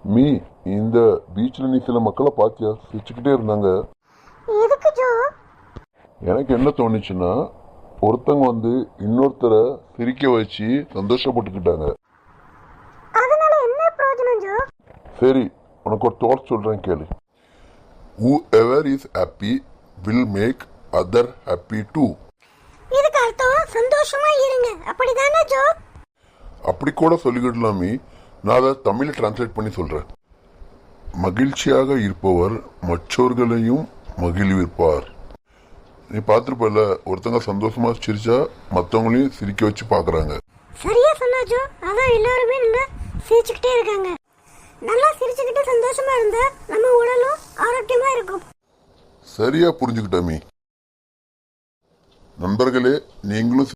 Me இந்த பீச்சில் நீ சில மக்களை பார்த்தியா? சிரிச்சுக்கிட்டே இருந்தாங்க. எதுக்கு ஜோ? எனக்கு என்ன தோணுச்சுன்னா, ஒருத்தங்க இன்னொருத்தரை சிரிக்க வச்சு சந்தோஷப்பட்டுக்கிட்டாங்க. அதனால என்ன பிரயோஜனம் ஜோ? சரி, உனக்கு ஒரு தாட் சொல்றேன் கேளு. Whoever is happy will make other happy too. இதுக்கு அர்த்தம் சந்தோஷமா இருங்க, அப்படிதானே ஜோ? அப்படி கூட சொல்லிக்கிடலாமே. நான் அதை தமிழ் டிரான்ஸ்லேட் பண்ணி சொல்றேன். மகிழ்ச்சியாக இருப்பவர் மற்றவர்களையும் மகிழ்விப்பார். நீ பார்த்திருப்பல, ஒருத்தங்க சந்தோஷமா சிரிச்சா மற்றவங்களையும் சிரிக்க வச்சு பாக்குறாங்க. சரியா சொன்னா ஜோ. அதான் எல்லாருமே நல்லா சிரிச்சுக்கிட்டே இருக்காங்க. நல்லா சிரிச்சுக்கிட்டு சந்தோஷமா இருந்தா நம்ம உடலும் ஆரோக்கியமா இருக்கும். சரியா புரிஞ்சுக்கிட்டோமே. நண்பர்களே, நீங்களும்